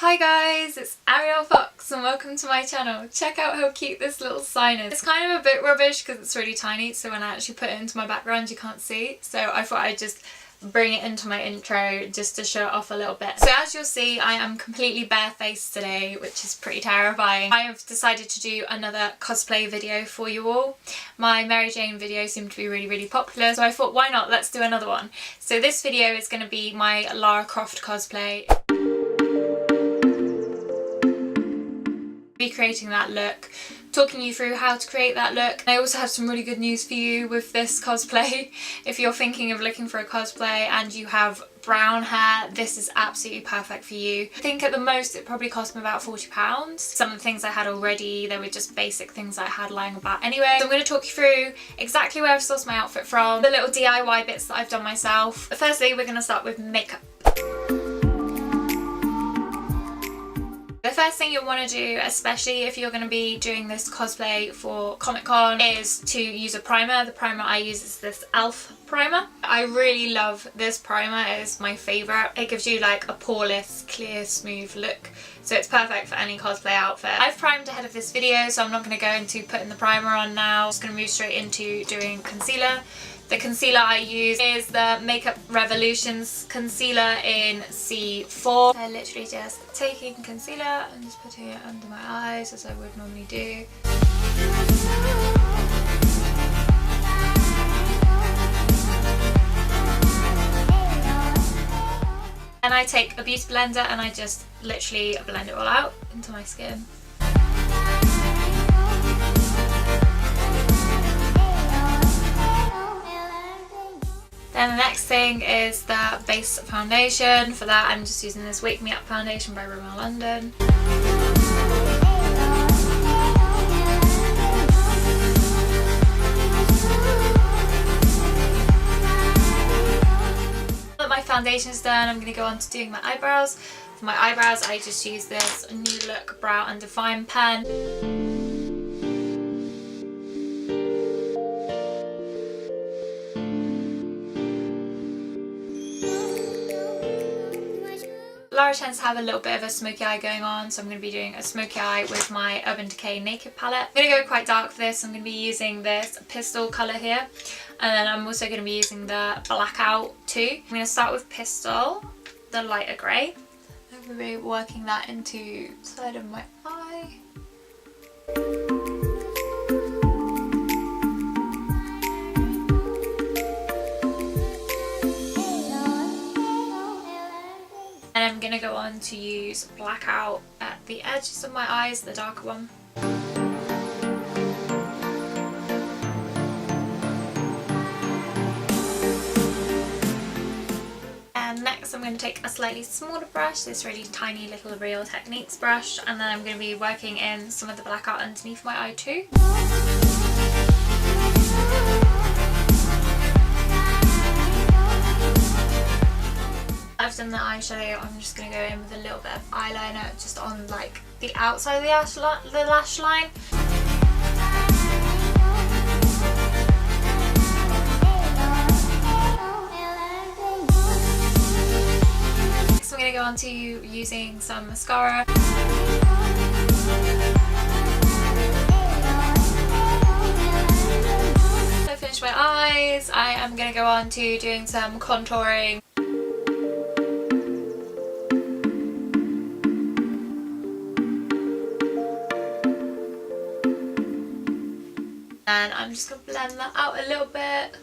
Hi guys, it's Arielle Fox and welcome to my channel. Check out how cute this little sign is. It's kind of a bit rubbish because it's really tiny, so when I actually put it into my background you can't see. So I thought I'd just bring it into my intro just to show it off a little bit. So as you'll see, I am completely barefaced today, which is pretty terrifying. I have decided to do another cosplay video for you all. My Mary Jane video seemed to be really popular, so I thought why not, let's do another one. So this video is going to be my Lara Croft cosplay. Recreating that look, talking you through how to create that look. I also have some really good news for you with this cosplay. If you're thinking of looking for a cosplay and you have brown hair, this is absolutely perfect for you. I think at the most it probably cost me about £40. Some of the things I had already, they were just basic things I had lying about anyway. So I'm going to talk you through exactly where I've sourced my outfit from, the little DIY bits that I've done myself. But firstly, we're going to start with makeup. The first thing you'll want to do, especially if you're going to be doing this cosplay for Comic Con, is to use a primer. The primer I use is this e.l.f. primer. I really love this primer, it is my favourite. It gives you like a poreless, clear, smooth look. So it's perfect for any cosplay outfit. I've primed ahead of this video, so I'm not going to go into putting the primer on now. I'm just going to move straight into doing concealer. The concealer I use is the Makeup Revolutions concealer in C4. I literally just taking concealer and just putting it under my eyes as I would normally do. And I take a beauty blender and I just literally blend it all out into my skin. Then the next thing is the base foundation. For that I'm just using this Wake Me Up foundation by Rimmel London. Now that my foundation is done, I'm going to go on to doing my eyebrows. For my eyebrows I just use this New Look Brow and Define pen. Lara tends to have a little bit of a smoky eye going on, so I'm going to be doing a smoky eye with my Urban Decay Naked palette. I'm going to go quite dark for this. I'm going to be using this Pistol colour here, and then I'm also going to be using the Blackout too. I'm going to start with Pistol, the lighter grey. I'm going to be working that into the side of my eye. And I'm going to go on to use Blackout at the edges of my eyes, the darker one. And next I'm going to take a slightly smaller brush, this really tiny little Real Techniques brush, and then I'm going to be working in some of the blackout underneath my eye too. I've done the eyeshadow, I'm just going to go in with a little bit of eyeliner just on like the outside of the lash line. Next I'm going to go on to using some mascara. To finish my eyes, I am going to go on to doing some contouring. And I'm just going to blend that out a little bit.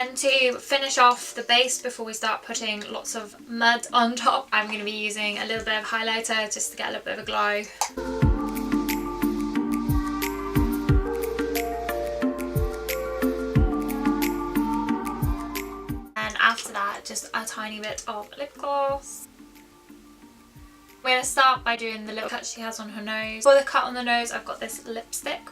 And to finish off the base before we start putting lots of mud on top, I'm going to be using a little bit of highlighter just to get a little bit of a glow. And after that, just a tiny bit of lip gloss. We're going to start by doing the little cut she has on her nose. For the cut on the nose, I've got this lipstick,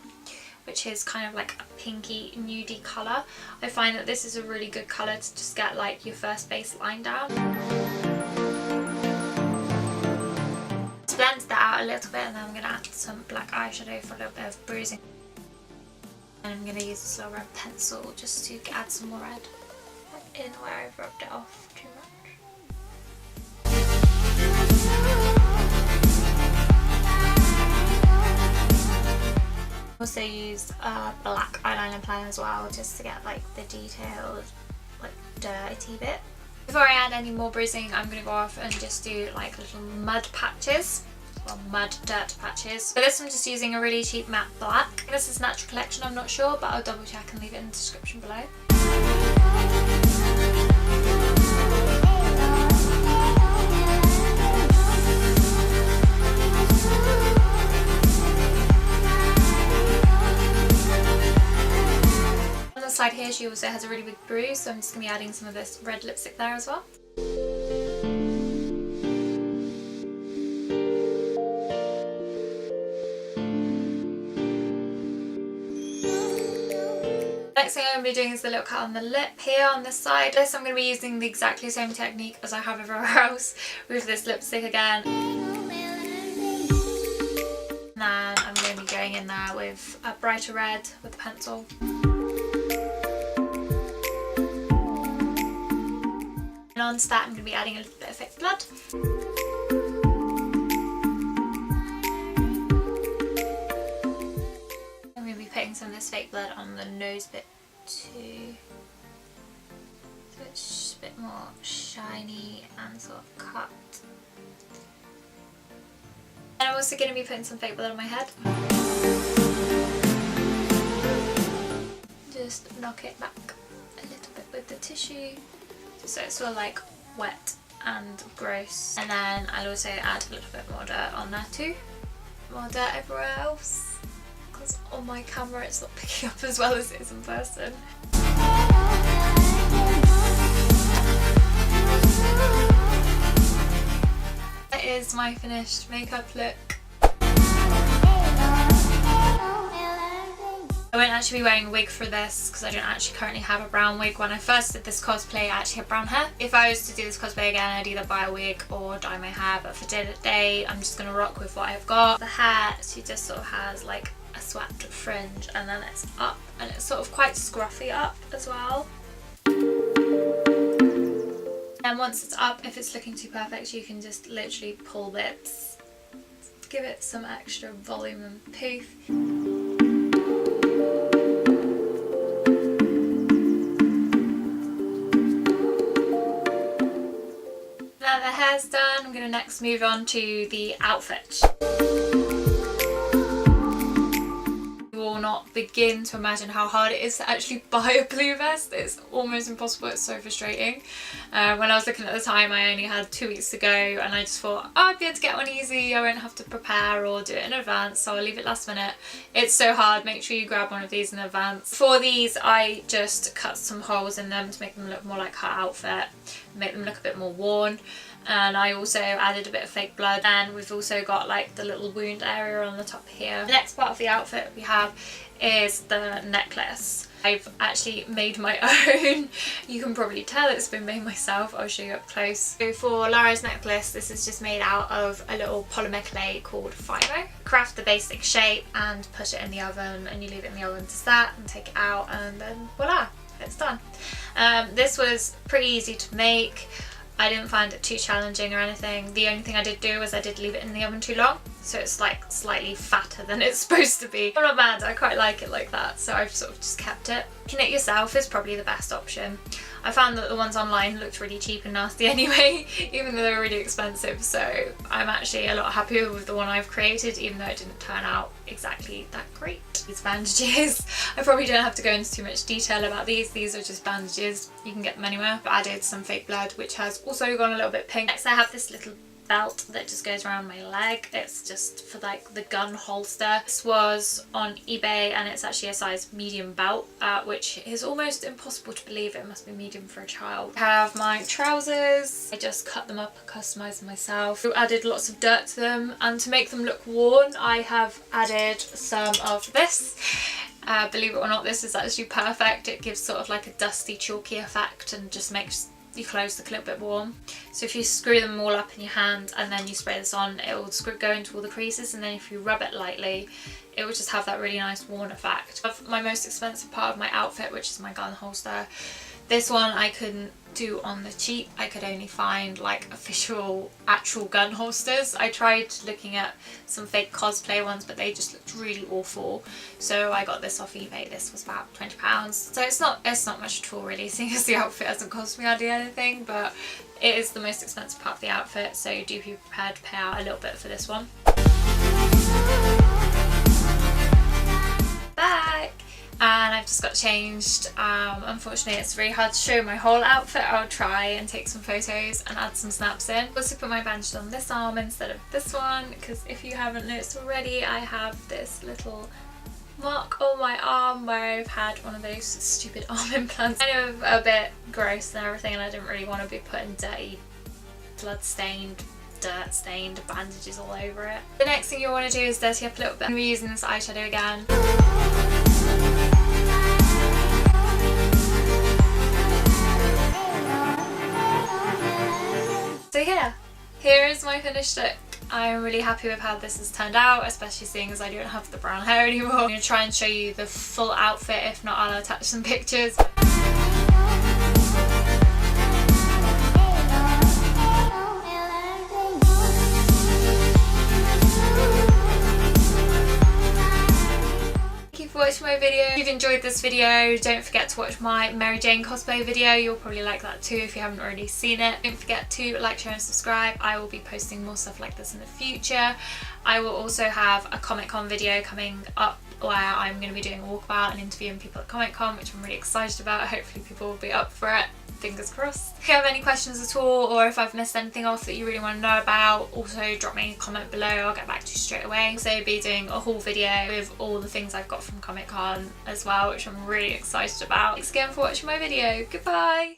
which is kind of like a pinky nudie colour. I find that this is a really good colour to just get like your first base line down. Just blend that out a little bit, and then I'm going to add some black eyeshadow for a little bit of bruising. And I'm going to use this little red pencil just to add some more red in where I've rubbed it off too much. Also used a black eyeliner pen as well, just to get like the detailed, like dirty bit. Before I add any more bruising, I'm going to go off and just do like little mud patches. Well, mud dirt patches. For this I'm just using a really cheap matte black. This is Natural Collection, I'm not sure, but I'll double check and leave it in the description below. On the side here she also has a really big bruise, so I'm just going to be adding some of this red lipstick there as well. Next thing I'm going to be doing is the little cut on the lip here on this side. This I'm going to be using the exactly same technique as I have everywhere else with this lipstick again. And then I'm going to be going in there with a brighter red with the pencil. And onto that I'm going to be adding a little bit of fake blood. Putting some of this fake blood on the nose bit too, so it's a bit more shiny and sort of cut. And I'm also going to be putting some fake blood on my head. Just knock it back a little bit with the tissue, so it's sort of like wet and gross. And then I'll also add a little bit more dirt on there too. More dirt everywhere else. On my camera it's not picking up as well as it is in person. That is my finished makeup look. I won't actually be wearing a wig for this because I don't actually currently have a brown wig. When I first did this cosplay I actually had brown hair. If I was to do this cosplay again I'd either buy a wig or dye my hair, but for today I'm just going to rock with what I've got. The hair, she just sort of has like a swept fringe and then it's up and it's sort of quite scruffy up as well. And once it's up, if it's looking too perfect you can just literally pull bits, give it some extra volume and poof. Now the hair's done, I'm going to next move on to the outfit. Not begin to imagine how hard it is to actually buy a blue vest. It's almost impossible, it's so frustrating. When I was looking at the time I only had 2 weeks to go and I just thought, oh, I'd be able to get one easy, I won't have to prepare or do it in advance, so I'll leave it last minute. It's so hard, make sure you grab one of these in advance. For these I just cut some holes in them to make them look more like her outfit, make them look a bit more worn. And I also added a bit of fake blood, and we've also got like the little wound area on the top here. The next part of the outfit we have is the necklace. I've actually made my own. You can probably tell it's been made myself. I'll show you up close. So for Lara's necklace, this is just made out of a little polymer clay called Fibo. Craft the basic shape and put it in the oven, and you leave it in the oven to set and take it out, and then voila, it's done. This was pretty easy to make. I didn't find it too challenging or anything. The only thing I did do was I did leave it in the oven too long, so it's like slightly fatter than it's supposed to be. I'm not mad, I quite like it like that, so I've sort of just kept it. Making it yourself is probably the best option. I found that the ones online looked really cheap and nasty anyway, even though they were really expensive, so I'm actually a lot happier with the one I've created, even though it didn't turn out exactly that great. These bandages, I probably don't have to go into too much detail about these are just bandages, you can get them anywhere. I added some fake blood, which has also gone a little bit pink. Next I have this little belt that just goes around my leg. It's just for like the gun holster. This was on eBay and it's actually a size medium belt, which is almost impossible to believe it must be medium for a child. I have my trousers. I just cut them up, customized them myself. I added lots of dirt to them, and to make them look worn I have added some of this. Believe it or not, this is actually perfect. It gives sort of like a dusty chalky effect and just makes your clothes look a little bit warm. So if you screw them all up in your hand and then you spray this on, it will go into all the creases, and then if you rub it lightly it will just have that really nice worn effect. My most expensive part of my outfit, which is my gun holster, this one I couldn't do on the cheap. I could only find like official actual gun holsters. I tried looking at some fake cosplay ones, but they just looked really awful. So I got this off eBay. This was about £20. So it's not much at all really, seeing as the outfit hasn't cost me hardly anything, but it is the most expensive part of the outfit, so do be prepared to pay out a little bit for this one. Back! And I've just got changed. Unfortunately it's really hard to show my whole outfit. I'll try and take some photos and add some snaps in. Also put my bandage on this arm instead of this one, because if you haven't noticed already, I have this little mark on my arm where I've had one of those stupid arm implants. Kind of a bit gross and everything, and I didn't really want to be putting dirty, blood-stained, dirt-stained bandages all over it. The next thing you want to do is dirty up a little bit. I'm going to be using this eyeshadow again. So yeah, here is my finished look. I'm really happy with how this has turned out, especially seeing as I don't have the brown hair anymore. I'm going to try and show you the full outfit, if not I'll attach some pictures. Watching my video. If you've enjoyed this video, don't forget to watch my Mary Jane cosplay video. You'll probably like that too if you haven't already seen it. Don't forget to like, share and subscribe. I will be posting more stuff like this in the future. I will also have a Comic Con video coming up where I'm going to be doing a walkabout and interviewing people at Comic Con, which I'm really excited about. Hopefully people will be up for it. Fingers crossed. If you have any questions at all, or if I've missed anything off that you really want to know about, also drop me a comment below. I'll get back to you straight away. Also be doing a haul video with all the things I've got from Comic Con as well, which I'm really excited about. Thanks again for watching my video. Goodbye!